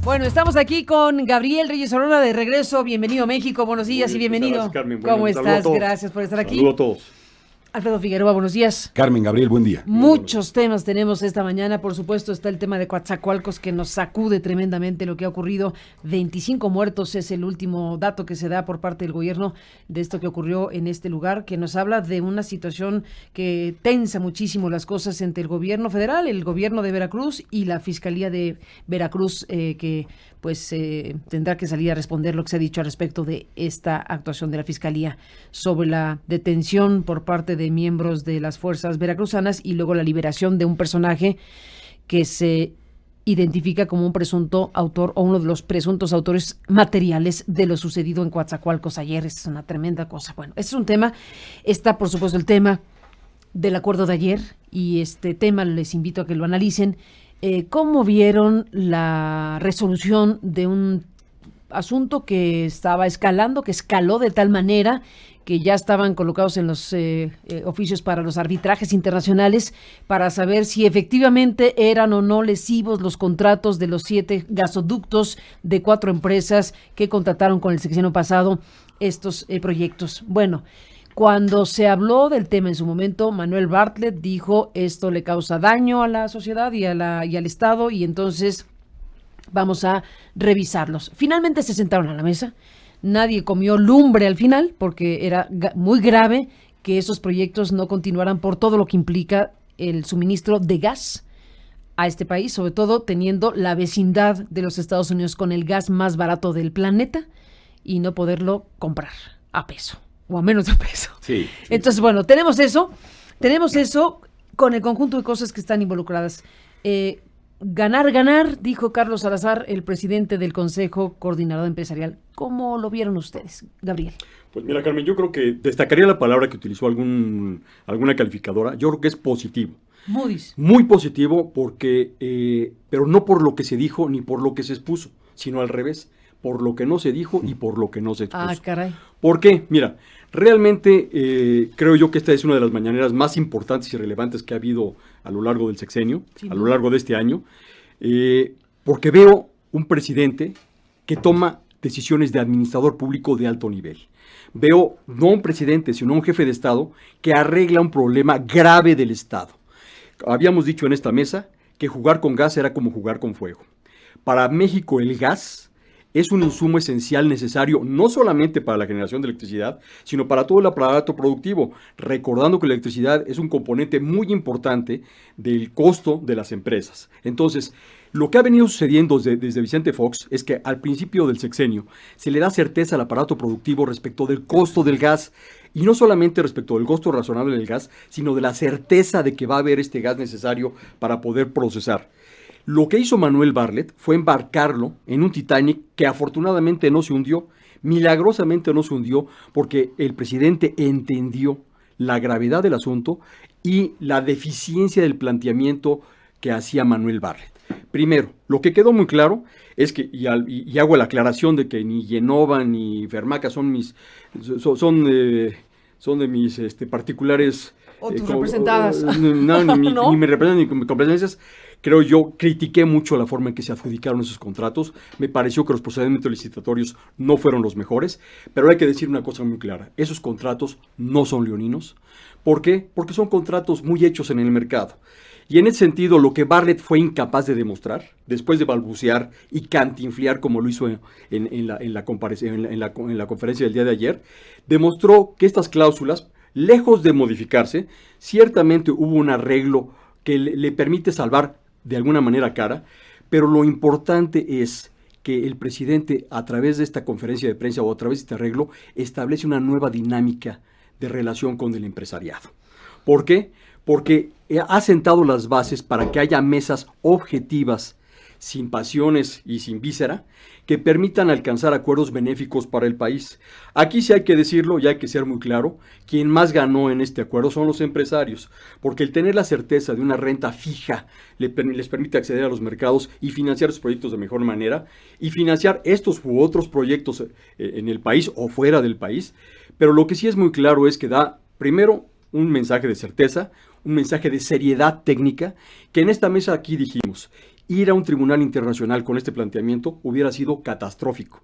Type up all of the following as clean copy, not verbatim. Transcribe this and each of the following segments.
Bueno, estamos aquí con Gabriel Reyes Orona de regreso. Bienvenido a México, buenos días y bienvenido. Gracias, Carmen. ¿Cómo estás? Gracias por estar aquí. Saludos a todos. Alfredo Figueroa, buenos días. Carmen, Gabriel, buen día. Muchos temas tenemos esta mañana. Por supuesto está el tema de Coatzacoalcos, que nos sacude tremendamente lo que ha ocurrido. 25 muertos es el último dato que se da por parte del gobierno de esto que ocurrió en este lugar, que nos habla de una situación que tensa muchísimo las cosas entre el gobierno federal, el gobierno de Veracruz y la Fiscalía de Veracruz, que pues tendrá que salir a responder lo que se ha dicho al respecto de esta actuación de la Fiscalía sobre la detención por parte de miembros de las fuerzas veracruzanas y luego la liberación de un personaje que se identifica como un presunto autor o uno de los presuntos autores materiales de lo sucedido en Coatzacoalcos ayer. Es una tremenda cosa. Bueno, ese es un tema. Está, por supuesto, el tema del acuerdo de ayer y este tema les invito a que lo analicen. ¿Cómo vieron la resolución de un asunto que estaba escalando, que escaló de tal manera que ya estaban colocados en los oficios para los arbitrajes internacionales para saber si efectivamente eran o no lesivos los contratos de los 7 gasoductos de 4 empresas que contrataron con el sexenio pasado estos proyectos? Bueno, cuando se habló del tema en su momento, Manuel Bartlett dijo esto le causa daño a la sociedad y al Estado y entonces vamos a revisarlos. Finalmente se sentaron a la mesa. Nadie comió lumbre al final porque era muy grave que esos proyectos no continuaran por todo lo que implica el suministro de gas a este país, sobre todo teniendo la vecindad de los Estados Unidos con el gas más barato del planeta y no poderlo comprar a peso o a menos de peso. Sí. Entonces, bueno, tenemos eso con el conjunto de cosas que están involucradas. Ganar, dijo Carlos Salazar, el presidente del Consejo Coordinador Empresarial. ¿Cómo lo vieron ustedes, Gabriel? Pues mira, Carmen, yo creo que destacaría la palabra que utilizó alguna calificadora. Yo creo que es positivo. Moody's. Muy positivo porque, pero no por lo que se dijo ni por lo que se expuso, sino al revés, por lo que no se dijo y por lo que no se expuso. Ah, caray. ¿Por qué? Mira, realmente creo yo que esta es una de las mañaneras más importantes y relevantes que ha habido a lo largo del sexenio, sí, a lo largo de este año, porque veo un presidente que toma decisiones de administrador público de alto nivel. Veo no un presidente, sino un jefe de Estado que arregla un problema grave del Estado. Habíamos dicho en esta mesa que jugar con gas era como jugar con fuego. Para México el gas es un insumo esencial necesario no solamente para la generación de electricidad, sino para todo el aparato productivo, recordando que la electricidad es un componente muy importante del costo de las empresas. Entonces, lo que ha venido sucediendo desde Vicente Fox es que al principio del sexenio se le da certeza al aparato productivo respecto del costo del gas, y no solamente respecto del costo razonable del gas, sino de la certeza de que va a haber este gas necesario para poder procesar. Lo que hizo Manuel Bartlett fue embarcarlo en un Titanic que afortunadamente no se hundió, milagrosamente no se hundió, porque el presidente entendió la gravedad del asunto y la deficiencia del planteamiento que hacía Manuel Bartlett. Primero, lo que quedó muy claro es que, y hago la aclaración de que ni Genova ni Fermaca son de mis particulares... O tus representadas. No, ¿No? Ni me representan ni con competencias. Creo yo, critiqué mucho la forma en que se adjudicaron esos contratos. Me pareció que los procedimientos licitatorios no fueron los mejores. Pero hay que decir una cosa muy clara. Esos contratos no son leoninos. ¿Por qué? Porque son contratos muy hechos en el mercado. Y en ese sentido, lo que Bartlett fue incapaz de demostrar, después de balbucear y cantinflear como lo hizo en la conferencia del día de ayer, demostró que estas cláusulas, lejos de modificarse, ciertamente hubo un arreglo que le permite salvar de alguna manera cara, pero lo importante es que el presidente, a través de esta conferencia de prensa o a través de este arreglo, establece una nueva dinámica de relación con el empresariado. ¿Por qué? Porque ha sentado las bases para que haya mesas objetivas, sin pasiones y sin víscera, que permitan alcanzar acuerdos benéficos para el país. Aquí sí hay que decirlo y hay que ser muy claro, quien más ganó en este acuerdo son los empresarios, porque el tener la certeza de una renta fija les permite acceder a los mercados y financiar sus proyectos de mejor manera, y financiar estos u otros proyectos en el país o fuera del país. Pero lo que sí es muy claro es que da, primero, un mensaje de certeza, un mensaje de seriedad técnica, que en esta mesa aquí dijimos, ir a un tribunal internacional con este planteamiento hubiera sido catastrófico.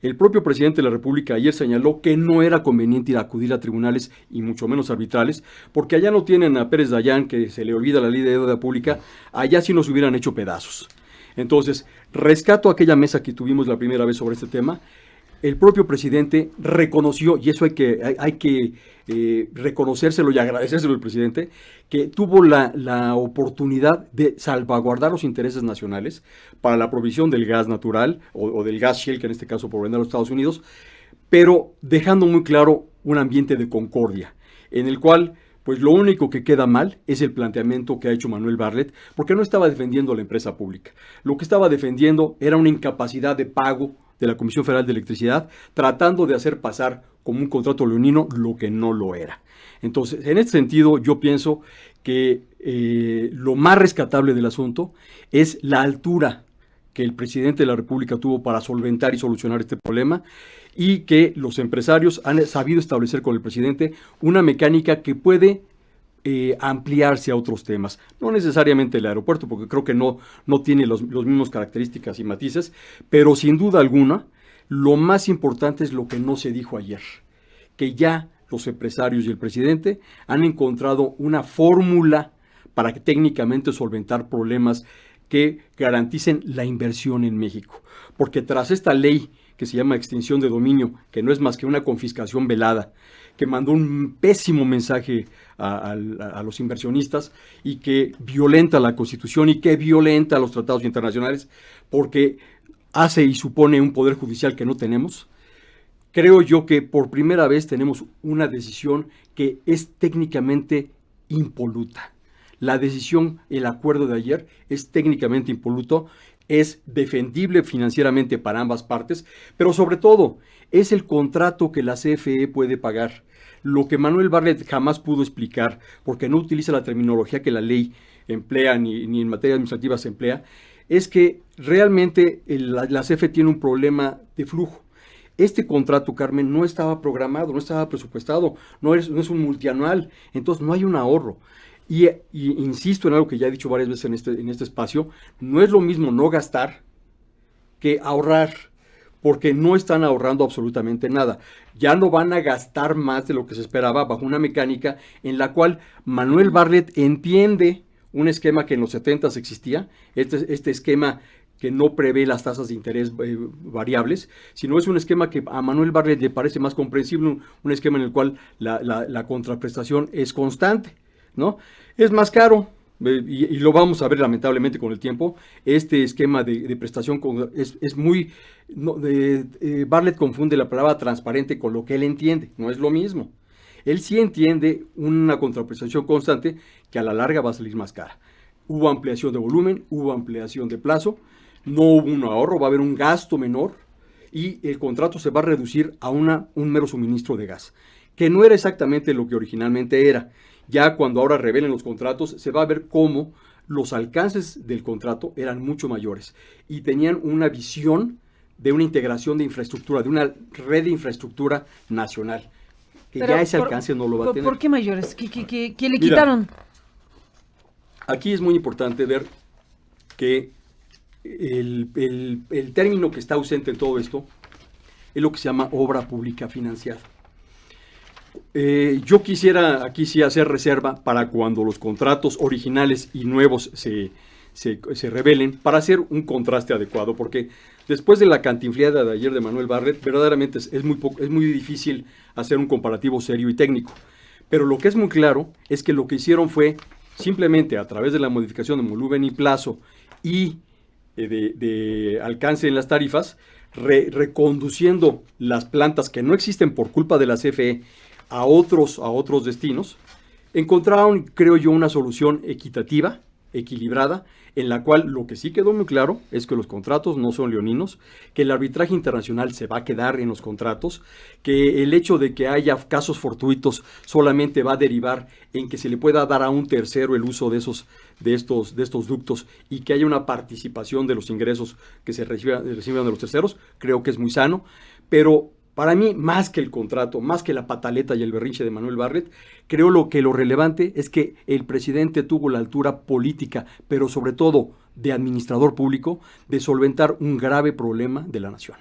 El propio presidente de la República ayer señaló que no era conveniente ir a acudir a tribunales y mucho menos arbitrales, porque allá no tienen a Pérez Dayán, que se le olvida la ley de deuda pública, allá sí nos hubieran hecho pedazos. Entonces, rescato aquella mesa que tuvimos la primera vez sobre este tema. El propio presidente reconoció, y eso hay que reconocérselo y agradecérselo al presidente, que tuvo la oportunidad de salvaguardar los intereses nacionales para la provisión del gas natural o del gas shale, que en este caso proviene de los Estados Unidos, pero dejando muy claro un ambiente de concordia, en el cual pues lo único que queda mal es el planteamiento que ha hecho Manuel Bartlett, porque no estaba defendiendo a la empresa pública. Lo que estaba defendiendo era una incapacidad de pago de la Comisión Federal de Electricidad, tratando de hacer pasar como un contrato leonino lo que no lo era. Entonces, en este sentido, yo pienso que lo más rescatable del asunto es la altura que el presidente de la República tuvo para solventar y solucionar este problema, y que los empresarios han sabido establecer con el presidente una mecánica que puede ampliarse a otros temas. No necesariamente el aeropuerto, porque creo que no tiene los mismos características y matices, pero sin duda alguna, lo más importante es lo que no se dijo ayer, que ya los empresarios y el presidente han encontrado una fórmula para que técnicamente solventar problemas que garanticen la inversión en México. Porque tras esta ley que se llama extinción de dominio, que no es más que una confiscación velada, que mandó un pésimo mensaje a los inversionistas y que violenta la Constitución y que violenta los tratados internacionales, porque hace y supone un poder judicial que no tenemos. Creo yo que por primera vez tenemos una decisión que es técnicamente impoluta. La decisión, el acuerdo de ayer es técnicamente impoluto, es defendible financieramente para ambas partes, pero sobre todo es el contrato que la CFE puede pagar. Lo que Manuel Bartlett jamás pudo explicar, porque no utiliza la terminología que la ley emplea ni en materia administrativa se emplea, es que realmente la CFE tiene un problema de flujo. Este contrato, Carmen, no estaba programado, no estaba presupuestado, no es un multianual, entonces no hay un ahorro. Y insisto en algo que ya he dicho varias veces en este espacio, no es lo mismo no gastar que ahorrar, porque no están ahorrando absolutamente nada. Ya no van a gastar más de lo que se esperaba bajo una mecánica en la cual Manuel Bartlett entiende un esquema que en los 70s existía, este esquema que no prevé las tasas de interés variables, sino es un esquema que a Manuel Bartlett le parece más comprensible, un esquema en el cual la contraprestación es constante, ¿no? Es más caro, y lo vamos a ver lamentablemente con el tiempo. Este esquema de prestación es muy... Bartlett confunde la palabra transparente con lo que él entiende, no es lo mismo. Él sí entiende una contraprestación constante que a la larga va a salir más cara. Hubo ampliación de volumen, hubo ampliación de plazo, no hubo un ahorro, va a haber un gasto menor y el contrato se va a reducir a un mero suministro de gas, que no era exactamente lo que originalmente era. Ya cuando ahora revelen los contratos, se va a ver cómo los alcances del contrato eran mucho mayores y tenían una visión de una integración de infraestructura, de una red de infraestructura nacional, que pero ya ese alcance no lo va a tener. ¿Por qué mayores? ¿Qué le quitaron? Aquí es muy importante ver que el término que está ausente en todo esto es lo que se llama obra pública financiada. Yo quisiera aquí sí hacer reserva para cuando los contratos originales y nuevos se revelen, para hacer un contraste adecuado, porque después de la cantinfleada de ayer de Manuel Bartlett, verdaderamente es muy difícil hacer un comparativo serio y técnico. Pero lo que es muy claro es que lo que hicieron fue simplemente a través de la modificación de volumen y plazo y de alcance en las tarifas, reconduciendo las plantas que no existen por culpa de la CFE a otros destinos, encontraron, creo yo, una solución equitativa, equilibrada, en la cual lo que sí quedó muy claro es que los contratos no son leoninos, que el arbitraje internacional se va a quedar en los contratos, que el hecho de que haya casos fortuitos solamente va a derivar en que se le pueda dar a un tercero el uso de estos ductos y que haya una participación de los ingresos que se reciban de los terceros. Creo que es muy sano, pero Para mí, más que el contrato, más que la pataleta y el berrinche de Manuel Bartlett, creo lo relevante es que el presidente tuvo la altura política, pero sobre todo de administrador público, de solventar un grave problema de la nación.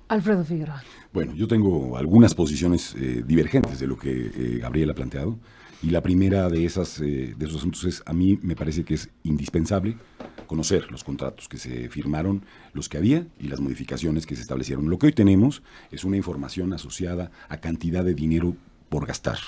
Alfredo Figueroa. Bueno, yo tengo algunas posiciones divergentes de lo que Gabriel ha planteado. Y la primera de esos asuntos es, a mí me parece que es indispensable conocer los contratos que se firmaron, los que había y las modificaciones que se establecieron. Lo que hoy tenemos es una información asociada a cantidad de dinero por gastar.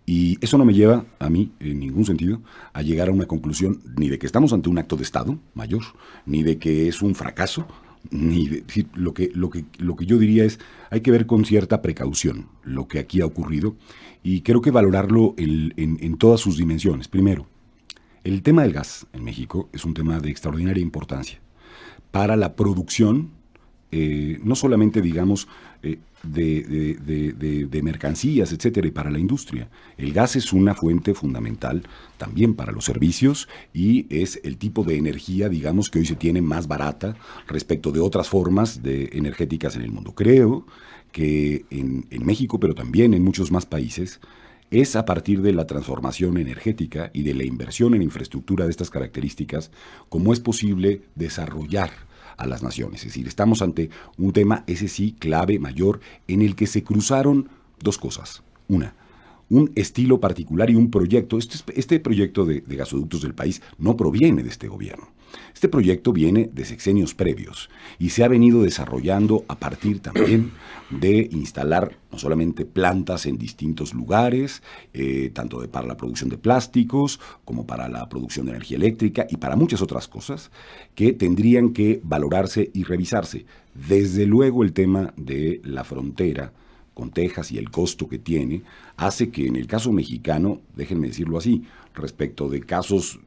Y eso no me lleva a mí, en ningún sentido, a llegar a una conclusión ni de que estamos ante un acto de Estado mayor, ni de que es un fracaso, ni de, lo que yo diría es, hay que ver con cierta precaución lo que aquí ha ocurrido y creo que valorarlo en todas sus dimensiones. Primero, el tema del gas en México es un tema de extraordinaria importancia para la producción, no solamente, digamos, de mercancías, etcétera, y para la industria. El gas es una fuente fundamental también para los servicios y es el tipo de energía, digamos, que hoy se tiene más barata respecto de otras formas energéticas en el mundo. Creo que en México, pero también en muchos más países, es a partir de la transformación energética y de la inversión en infraestructura de estas características como es posible desarrollar a las naciones. Es decir, estamos ante un tema, ese sí, clave, mayor, en el que se cruzaron dos cosas. Una, un estilo particular y un proyecto. Este proyecto de gasoductos del país no proviene de este gobierno. Este proyecto viene de sexenios previos y se ha venido desarrollando a partir también de instalar no solamente plantas en distintos lugares, tanto para la producción de plásticos como para la producción de energía eléctrica y para muchas otras cosas que tendrían que valorarse y revisarse. Desde luego el tema de la frontera con Texas y el costo que tiene, hace que en el caso mexicano, déjenme decirlo así, respecto de casos,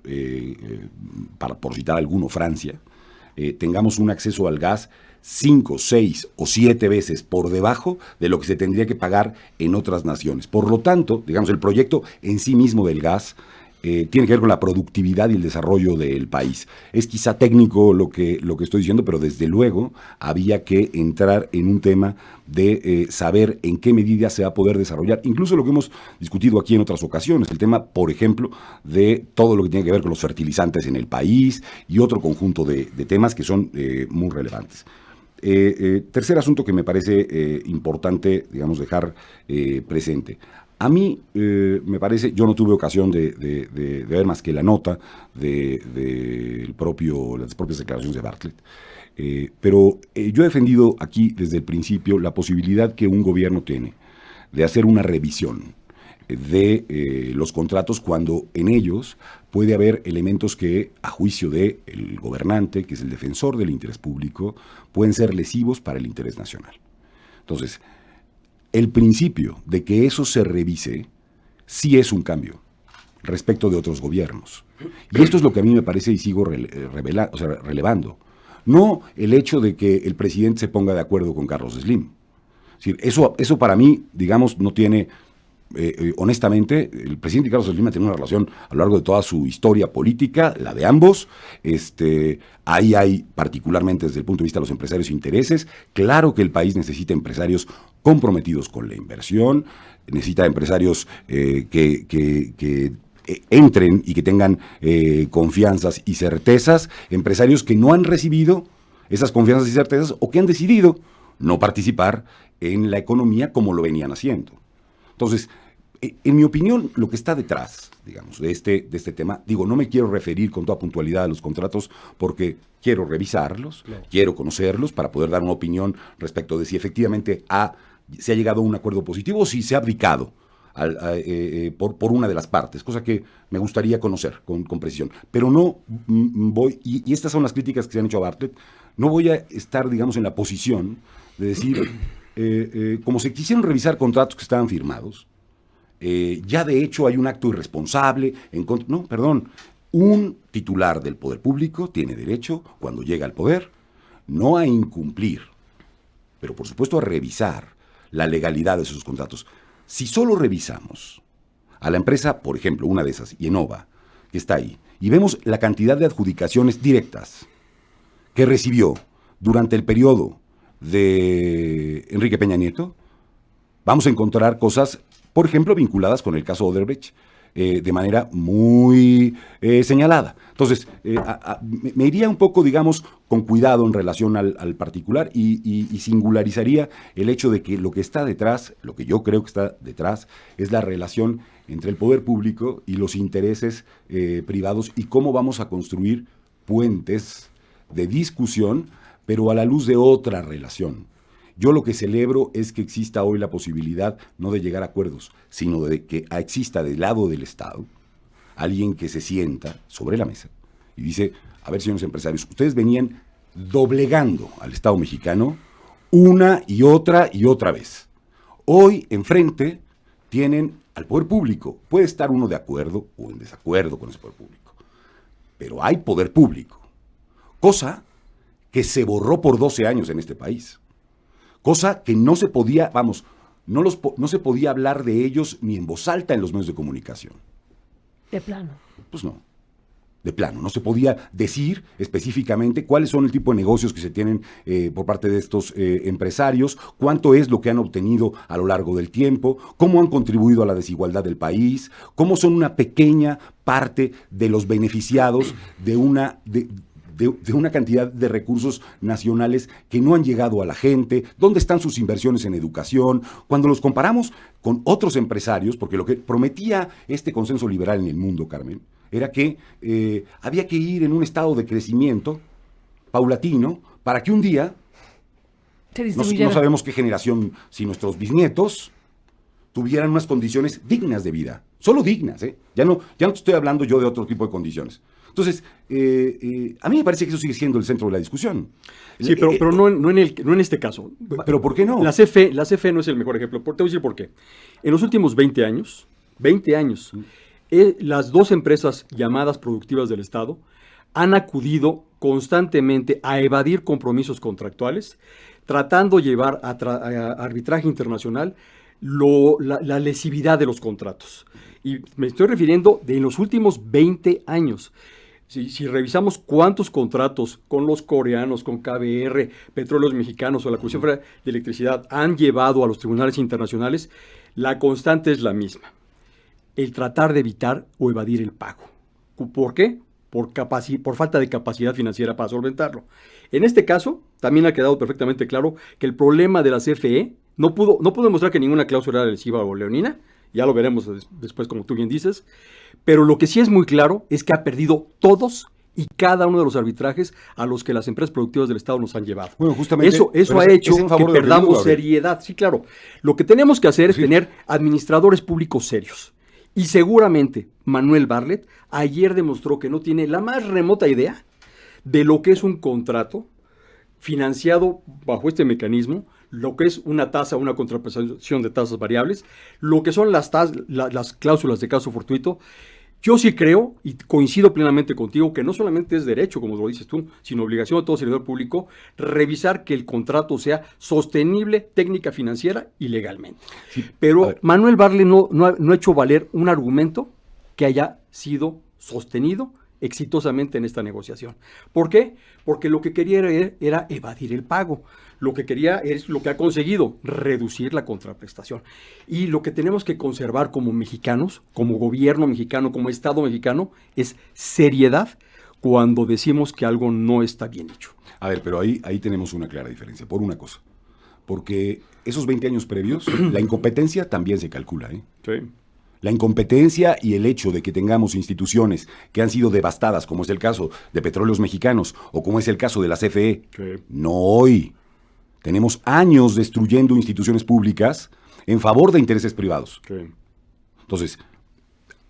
por citar alguno, Francia, tengamos un acceso al gas 5, 6 o 7 veces por debajo de lo que se tendría que pagar en otras naciones. Por lo tanto, digamos, el proyecto en sí mismo del gas tiene que ver con la productividad y el desarrollo del país. Es quizá técnico lo que estoy diciendo, pero desde luego había que entrar en un tema de saber en qué medida se va a poder desarrollar. Incluso lo que hemos discutido aquí en otras ocasiones, el tema, por ejemplo, de todo lo que tiene que ver con los fertilizantes en el país y otro conjunto de temas que son muy relevantes. Tercer asunto que me parece importante, digamos, dejar presente. A mí me parece, yo no tuve ocasión de ver más que la nota de las propias declaraciones de Bartlett, pero yo he defendido aquí desde el principio la posibilidad que un gobierno tiene de hacer una revisión de los contratos cuando en ellos puede haber elementos que, a juicio del gobernante, que es el defensor del interés público, pueden ser lesivos para el interés nacional. Entonces, el principio de que eso se revise sí es un cambio respecto de otros gobiernos. Y esto es lo que a mí me parece y sigo relevando. No el hecho de que el presidente se ponga de acuerdo con Carlos Slim. Es decir, eso para mí, digamos, no tiene... honestamente, el presidente Carlos Slim ha tenido una relación a lo largo de toda su historia política, la de ambos. Ahí hay, particularmente desde el punto de vista de los empresarios, intereses. Claro que el país necesita empresarios comprometidos con la inversión, necesita empresarios que entren y que tengan confianzas y certezas, empresarios que no han recibido esas confianzas y certezas o que han decidido no participar en la economía como lo venían haciendo. Entonces, en mi opinión, lo que está detrás, digamos, de este tema, no me quiero referir con toda puntualidad a los contratos porque quiero revisarlos, claro, quiero conocerlos para poder dar una opinión respecto de si efectivamente se ha llegado a un acuerdo positivo o si se ha abdicado por una de las partes, cosa que me gustaría conocer con precisión. Pero no voy, y estas son las críticas que se han hecho a Bartlett, no voy a estar, digamos, en la posición de decir, como se quisieron revisar contratos que estaban firmados, ya de hecho hay un acto irresponsable en contra. No, perdón, un titular del poder público tiene derecho, cuando llega al poder, no a incumplir, pero por supuesto a revisar la legalidad de esos contratos. Si solo revisamos a la empresa, por ejemplo, una de esas, Yenova, que está ahí, y vemos la cantidad de adjudicaciones directas que recibió durante el periodo de Enrique Peña Nieto, vamos a encontrar cosas, por ejemplo, vinculadas con el caso Odebrecht, de manera muy señalada. Entonces, me iría un poco, digamos, con cuidado en relación al particular y singularizaría el hecho de que lo que está detrás, lo que yo creo que está detrás, es la relación entre el poder público y los intereses privados y cómo vamos a construir puentes de discusión, pero a la luz de otra relación. Yo lo que celebro es que exista hoy la posibilidad no de llegar a acuerdos, sino de que exista del lado del Estado alguien que se sienta sobre la mesa y dice, a ver, señores empresarios, ustedes venían doblegando al Estado mexicano una y otra vez. Hoy, enfrente, tienen al poder público. Puede estar uno de acuerdo o en desacuerdo con ese poder público, pero hay poder público, cosa que se borró por 12 años en este país. Cosa que no se podía, no se podía hablar de ellos ni en voz alta en los medios de comunicación. De plano. Pues no, de plano. No se podía decir específicamente cuáles son el tipo de negocios que se tienen por parte de estos empresarios, cuánto es lo que han obtenido a lo largo del tiempo, cómo han contribuido a la desigualdad del país, cómo son una pequeña parte de los beneficiados de una cantidad de recursos nacionales que no han llegado a la gente, dónde están sus inversiones en educación. Cuando los comparamos con otros empresarios, porque lo que prometía este consenso liberal en el mundo, Carmen, era que había que ir en un estado de crecimiento paulatino para que un día, no sabemos qué generación, si nuestros bisnietos tuvieran unas condiciones dignas de vida, solo dignas, ya no te estoy hablando yo de otro tipo de condiciones. Entonces, a mí me parece que eso sigue siendo el centro de la discusión. Sí, pero no en este caso. ¿Pero por qué no? La CFE no es el mejor ejemplo. Te voy a decir por qué. En los últimos 20 años, las dos empresas llamadas productivas del Estado han acudido constantemente a evadir compromisos contractuales, tratando de llevar a arbitraje internacional la lesividad de los contratos. Y me estoy refiriendo de los últimos 20 años. Si revisamos cuántos contratos con los coreanos, con KBR, Petróleos Mexicanos o la Comisión Federal de Electricidad han llevado a los tribunales internacionales, la constante es la misma. El tratar de evitar o evadir el pago. ¿Por qué? Por falta de capacidad financiera para solventarlo. En este caso, también ha quedado perfectamente claro que el problema de la CFE no pudo demostrar que ninguna cláusula era lesiva o leonina. Ya lo veremos después, como tú bien dices. Pero lo que sí es muy claro es que ha perdido todos y cada uno de los arbitrajes a los que las empresas productivas del Estado nos han llevado. Bueno, justamente eso ha hecho que perdamos seriedad. Sí, claro. Lo que tenemos que hacer es tener administradores públicos serios. Y seguramente Manuel Bartlett ayer demostró que no tiene la más remota idea de lo que es un contrato financiado bajo este mecanismo, lo que es una tasa, una contraprestación de tasas variables, lo que son las cláusulas de caso fortuito. Yo sí creo, y coincido plenamente contigo, que no solamente es derecho, como lo dices tú, sino obligación de todo servidor público, revisar que el contrato sea sostenible, técnica financiera y legalmente. Sí, pero Manuel Bartlett no ha hecho valer un argumento que haya sido sostenido exitosamente en esta negociación. ¿Por qué? Porque lo que quería era evadir el pago. Lo que quería es lo que ha conseguido, reducir la contraprestación. Y lo que tenemos que conservar como mexicanos, como gobierno mexicano, como Estado mexicano, es seriedad cuando decimos que algo no está bien hecho. A ver, pero ahí tenemos una clara diferencia, por una cosa. Porque esos 20 años previos, la incompetencia también se calcula, ¿eh? Sí. La incompetencia y el hecho de que tengamos instituciones que han sido devastadas, como es el caso de Petróleos Mexicanos o como es el caso de la CFE, sí. No hoy. Tenemos años destruyendo instituciones públicas en favor de intereses privados. Sí. Entonces,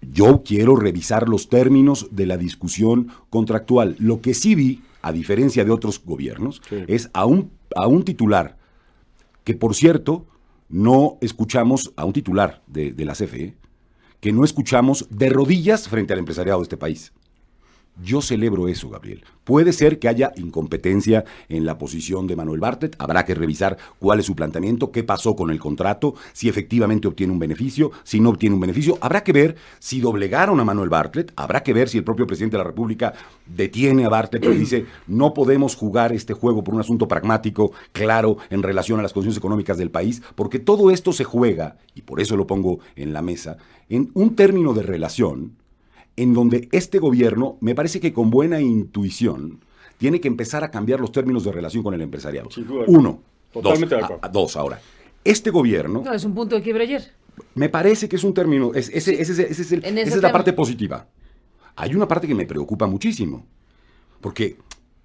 yo quiero revisar los términos de la discusión contractual. Lo que sí vi, a diferencia de otros gobiernos, sí, es a un titular, que por cierto, no escuchamos a un titular de la CFE, que no escuchamos de rodillas frente al empresariado de este país. Yo celebro eso, Gabriel. Puede ser que haya incompetencia en la posición de Manuel Bartlett, habrá que revisar cuál es su planteamiento, qué pasó con el contrato, si efectivamente obtiene un beneficio, si no obtiene un beneficio, habrá que ver si doblegaron a Manuel Bartlett, habrá que ver si el propio presidente de la República detiene a Bartlett y dice, no podemos jugar este juego por un asunto pragmático, claro, en relación a las condiciones económicas del país, porque todo esto se juega, y por eso lo pongo en la mesa, en un término de relación en donde este gobierno, me parece que con buena intuición, tiene que empezar a cambiar los términos de relación con el empresariado. Uno. Totalmente de acuerdo. Dos, ahora. Este gobierno... No, es un punto de quiebre ayer. Me parece que es un término, esa es la parte positiva. Hay una parte que me preocupa muchísimo, porque,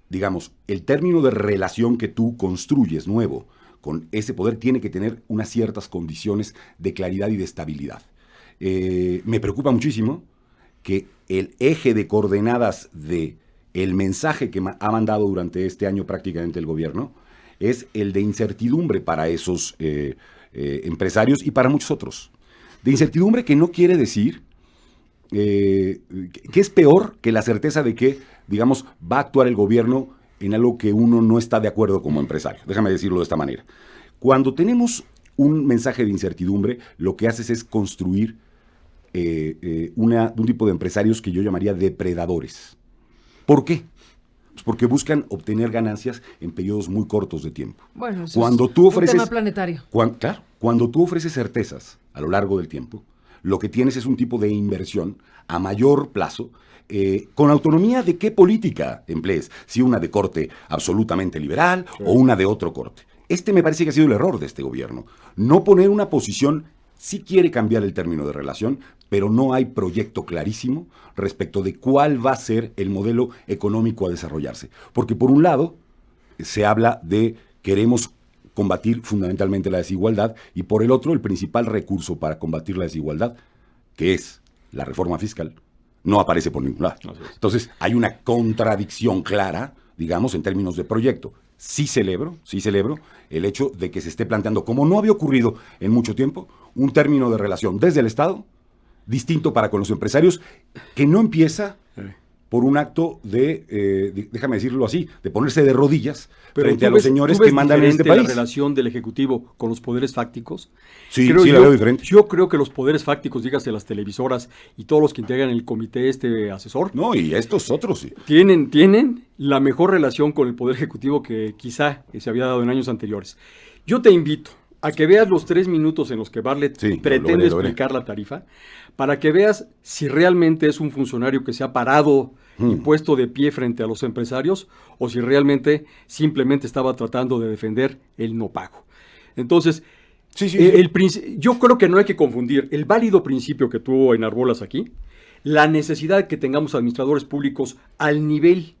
digamos, el término de relación que tú construyes nuevo con ese poder tiene que tener unas ciertas condiciones de claridad y de estabilidad. Me preocupa muchísimo que el eje de coordenadas de el mensaje que ha mandado durante este año prácticamente el gobierno es el de incertidumbre para esos empresarios y para muchos otros. De incertidumbre que no quiere decir que es peor que la certeza de que, digamos, va a actuar el gobierno en algo que uno no está de acuerdo como empresario. Déjame decirlo de esta manera. Cuando tenemos un mensaje de incertidumbre, lo que haces es construir un tipo de empresarios que yo llamaría depredadores. ¿Por qué? Pues porque buscan obtener ganancias en periodos muy cortos de tiempo. Bueno, eso cuando es tú ofreces, un tema planetario. Claro, cuando tú ofreces certezas a lo largo del tiempo, lo que tienes es un tipo de inversión a mayor plazo, con autonomía de qué política emplees, si una de corte absolutamente liberal o una de otro corte. Me parece que ha sido el error de este gobierno. No poner una posición. Sí quiere cambiar el término de relación, pero no hay proyecto clarísimo respecto de cuál va a ser el modelo económico a desarrollarse. Porque por un lado, se habla de queremos combatir fundamentalmente la desigualdad y por el otro, el principal recurso para combatir la desigualdad, que es la reforma fiscal, no aparece por ningún lado. Entonces, hay una contradicción clara, digamos, en términos de proyecto. Sí celebro el hecho de que se esté planteando, como no había ocurrido en mucho tiempo, un término de relación desde el Estado, distinto para con los empresarios, que no empieza por un acto déjame decirlo así, de ponerse de rodillas frente a los señores que mandan en este país. ¿La relación del Ejecutivo con los poderes fácticos? Sí, la veo diferente. Yo creo que los poderes fácticos, dígase las televisoras y todos los que integran el comité asesor. No, y estos otros sí. Tienen la mejor relación con el Poder Ejecutivo que quizá se había dado en años anteriores. Yo te invito a que veas los 3 minutos en los que Bartlett pretende explicar la tarifa, para que veas si realmente es un funcionario que se ha parado y puesto de pie frente a los empresarios, o si realmente simplemente estaba tratando de defender el no pago. Entonces, yo creo que no hay que confundir el válido principio que tú enarbolas aquí, la necesidad de que tengamos administradores públicos al nivel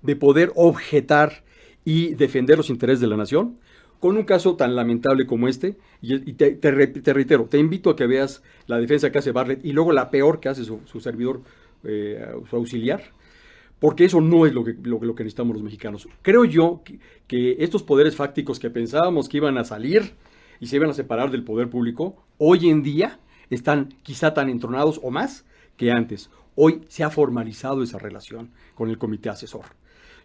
de poder objetar y defender los intereses de la nación, con un caso tan lamentable como este, y te reitero, te invito a que veas la defensa que hace Bartlett y luego la peor que hace su servidor, su auxiliar, porque eso no es lo que necesitamos los mexicanos. Creo yo que estos poderes fácticos que pensábamos que iban a salir y se iban a separar del poder público, hoy en día están quizá tan entronados o más que antes. Hoy se ha formalizado esa relación con el comité asesor.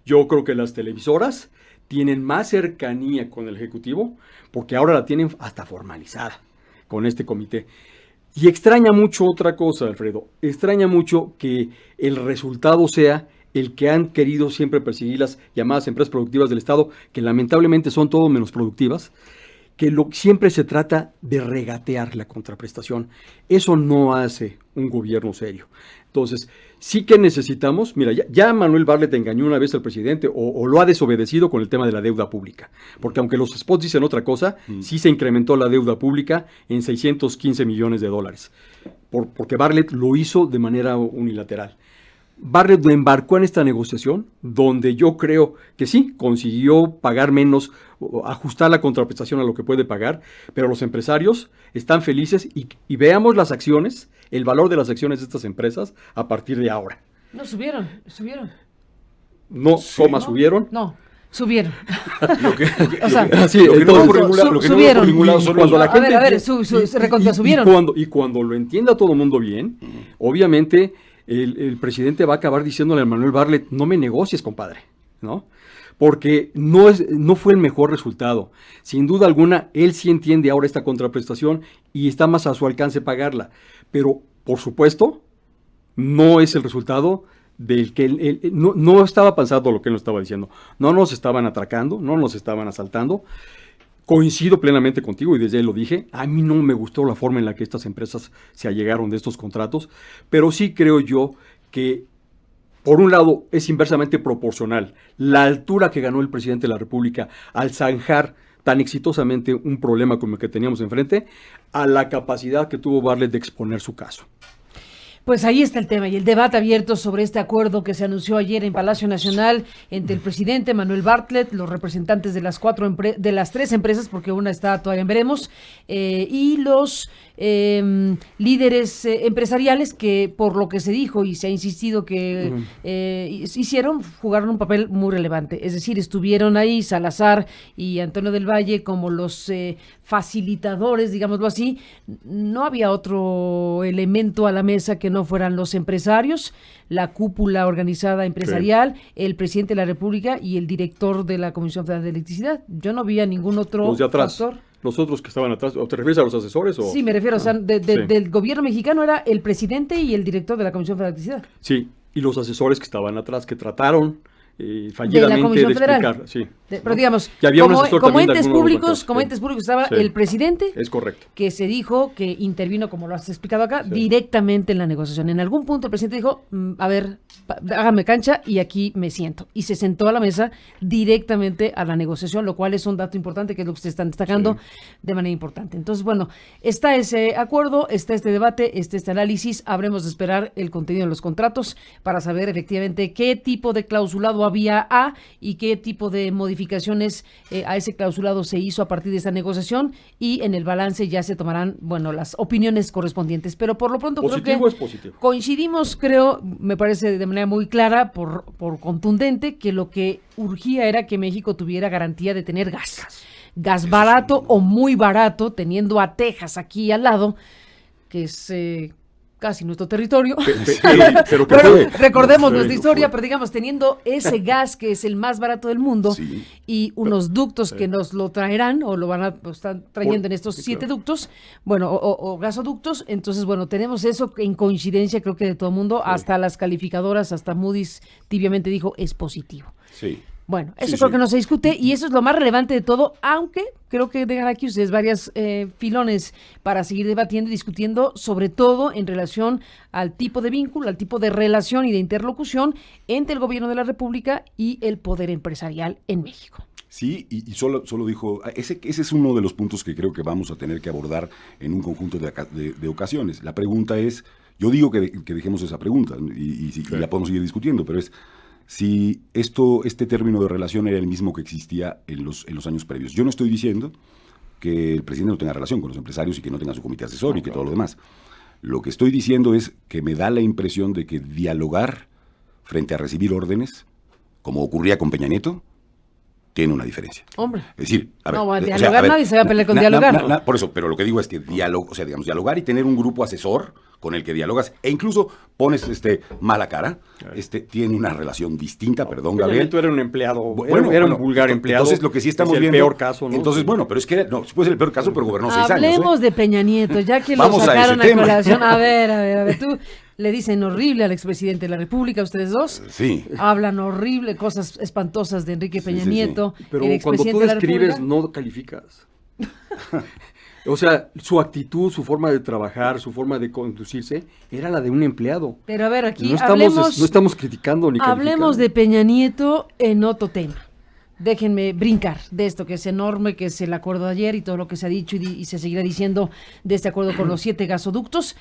Yo creo que las televisoras tienen más cercanía con el Ejecutivo porque ahora la tienen hasta formalizada con este comité. Y extraña mucho otra cosa, Alfredo. Extraña mucho que el resultado sea el que han querido siempre perseguir las llamadas empresas productivas del Estado, que lamentablemente son todo menos productivas, que siempre se trata de regatear la contraprestación. Eso no hace un gobierno serio. Entonces, sí que necesitamos, mira, ya Manuel Bartlett engañó una vez al presidente o lo ha desobedecido con el tema de la deuda pública, porque aunque los spots dicen otra cosa, sí se incrementó la deuda pública en $615 millones, porque Bartlett lo hizo de manera unilateral. Bartlett embarcó en esta negociación donde yo creo que sí, consiguió pagar menos, ajustar la contraprestación a lo que puede pagar, pero los empresarios están felices y veamos las acciones, el valor de las acciones de estas empresas a partir de ahora. No, subieron. No, subieron. No. Subieron. Lo que subieron. no va por ningún lado son cuando la gente subieron. y cuando lo entienda todo el mundo bien, obviamente el presidente va a acabar diciéndole a Manuel Bartlett, no me negocies, compadre, ¿no? Porque no fue el mejor resultado. Sin duda alguna, él sí entiende ahora esta contraprestación y está más a su alcance pagarla. Pero, por supuesto, no es el resultado del que él no estaba pensando lo que él nos estaba diciendo. No nos estaban atracando, no nos estaban asaltando. Coincido plenamente contigo y desde ahí lo dije, a mí no me gustó la forma en la que estas empresas se allegaron de estos contratos, pero sí creo yo que, por un lado, es inversamente proporcional la altura que ganó el presidente de la República al zanjar tan exitosamente un problema como el que teníamos enfrente, a la capacidad que tuvo Bartlett de exponer su caso. Pues ahí está el tema y el debate abierto sobre este acuerdo que se anunció ayer en Palacio Nacional entre el presidente Manuel Bartlett, los representantes de las tres empresas, porque una está todavía en veremos, y los líderes empresariales que, por lo que se dijo y se ha insistido que jugaron un papel muy relevante. Es decir, estuvieron ahí Salazar y Antonio del Valle como los facilitadores, digámoslo así. No había otro elemento a la mesa que no fueran los empresarios, la cúpula organizada empresarial, el presidente de la República y el director de la Comisión Federal de Electricidad. Yo no vi a ningún otro factor. Los otros que estaban atrás, ¿o te refieres a los asesores? Sí, me refiero, del gobierno mexicano era el presidente y el director de la Comisión Federal de Electricidad. Sí, y los asesores que estaban atrás, que trataron fallidamente de explicar. Sí, pero digamos, como entes públicos estaba el presidente, es correcto, que se dijo que intervino, como lo has explicado acá, directamente en la negociación. En algún punto el presidente dijo, a ver, hágame cancha y aquí me siento. Y se sentó a la mesa directamente a la negociación, lo cual es un dato importante, que es lo que ustedes están destacando de manera importante. Entonces, bueno, está ese acuerdo, está este debate, está este análisis. Habremos de esperar el contenido de los contratos para saber efectivamente qué tipo de clausulado había y qué tipo de modificaciones a ese clausulado se hizo a partir de esta negociación, y en el balance ya se tomarán, bueno, las opiniones correspondientes. Pero por lo pronto positivo es positivo. Coincidimos, me parece de manera muy clara, por contundente, que lo que urgía era que México tuviera garantía de tener gas barato o muy barato, teniendo a Texas aquí al lado, que es casi nuestro territorio. Pero bueno, recordemos nuestra historia, pero digamos, teniendo ese gas que es el más barato del mundo, y unos ductos que nos lo traerán, o lo van a estar trayendo en estos 7 ductos, bueno, o gasoductos. Entonces, bueno, tenemos eso en coincidencia, creo que de todo el mundo, hasta las calificadoras, hasta Moody's tibiamente dijo, es positivo. Sí. Bueno, eso creo que no se discute, y eso es lo más relevante de todo, aunque creo que dejan aquí ustedes varias filones para seguir debatiendo y discutiendo, sobre todo en relación al tipo de vínculo, al tipo de relación y de interlocución entre el gobierno de la República y el poder empresarial en México. Sí, y solo dijo, ese es uno de los puntos que creo que vamos a tener que abordar en un conjunto de ocasiones. La pregunta es, yo digo que dejemos esa pregunta y la podemos seguir discutiendo, pero es si este término de relación era el mismo que existía en los años previos. Yo no estoy diciendo que el presidente no tenga relación con los empresarios y que no tenga su comité asesor y que todo lo demás. Lo que estoy diciendo es que me da la impresión de que dialogar frente a recibir órdenes, como ocurría con Peña Nieto, tiene una diferencia. Hombre. Es decir, dialogar nadie se va a pelear con dialogar. Por eso, pero lo que digo es que dialogar y tener un grupo asesor con el que dialogas e incluso pones mala cara, tiene una relación distinta, perdón, Gabriel. Era un empleado, era un vulgar empleado. Entonces lo que sí estamos viendo, el peor caso, ¿no? Entonces, bueno, pero es que puede ser el peor caso, pero gobernó 6 años. Hablemos de Peña Nieto, ya que lo sacaron a colación. A ver, tú le dicen horrible al expresidente de la República, ustedes dos. Sí. Hablan horrible, cosas espantosas de Enrique Peña Nieto. Sí. Pero cuando tú describes, no calificas. O sea, su actitud, su forma de trabajar, su forma de conducirse, era la de un empleado. Pero a ver, aquí no estamos criticando ni calificando. Hablemos de Peña Nieto en otro tema. Déjenme brincar de esto que es enorme, que es el acuerdo de ayer y todo lo que se ha dicho y se seguirá diciendo de este acuerdo con los 7 gasoductos.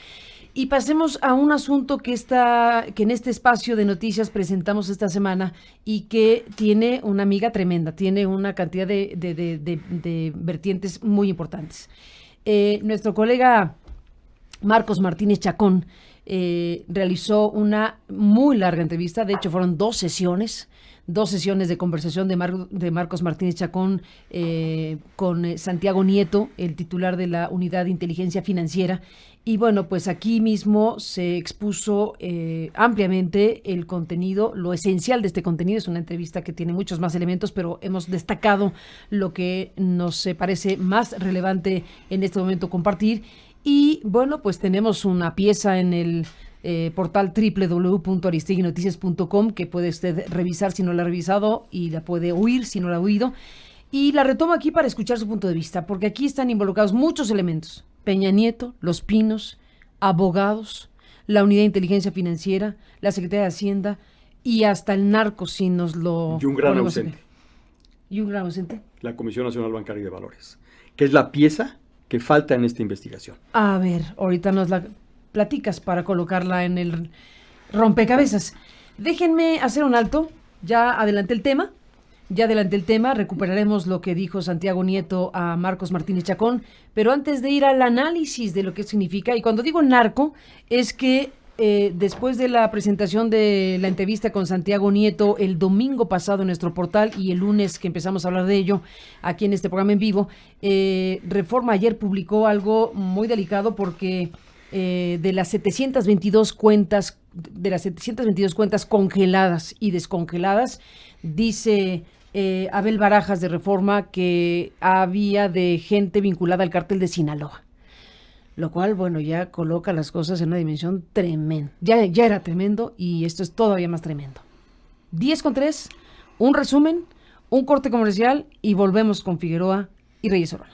Y pasemos a un asunto que en este espacio de noticias presentamos esta semana y que tiene una miga tremenda, tiene una cantidad de vertientes muy importantes. Nuestro colega Marcos Martínez Chacón 2 sesiones de conversación de Marcos Martínez Chacón con Santiago Nieto, el titular de la Unidad de Inteligencia Financiera. Y bueno, pues aquí mismo se expuso ampliamente el contenido, lo esencial de este contenido. Es una entrevista que tiene muchos más elementos, pero hemos destacado lo que nos parece más relevante en este momento compartir. Y bueno, pues tenemos una pieza en el portal www.aristiguinoticias.com que puede usted revisar si no la ha revisado y la puede oír si no la ha oído. Y la retomo aquí para escuchar su punto de vista, porque aquí están involucrados muchos elementos. Peña Nieto, Los Pinos, abogados, la Unidad de Inteligencia Financiera, la Secretaría de Hacienda y hasta el narco, si nos lo... Y un gran ausente. ¿Y un gran ausente? La Comisión Nacional Bancaria y de Valores, que es la pieza que falta en esta investigación. A ver, ahorita nos la platicas para colocarla en el rompecabezas. Déjenme hacer un alto, ya adelanté el tema, recuperaremos lo que dijo Santiago Nieto a Marcos Martínez Chacón, pero antes de ir al análisis de lo que significa, y cuando digo narco, es que después de la presentación de la entrevista con Santiago Nieto el domingo pasado en nuestro portal y el lunes que empezamos a hablar de ello aquí en este programa en vivo, Reforma ayer publicó algo muy delicado porque de las 722 cuentas congeladas y descongeladas, dice Abel Barajas de Reforma que había de gente vinculada al cártel de Sinaloa. Lo cual, bueno, ya coloca las cosas en una dimensión tremenda. Ya era tremendo y esto es todavía más tremendo. 10:03, un resumen, un corte comercial y volvemos con Figueroa y Reyes Orona.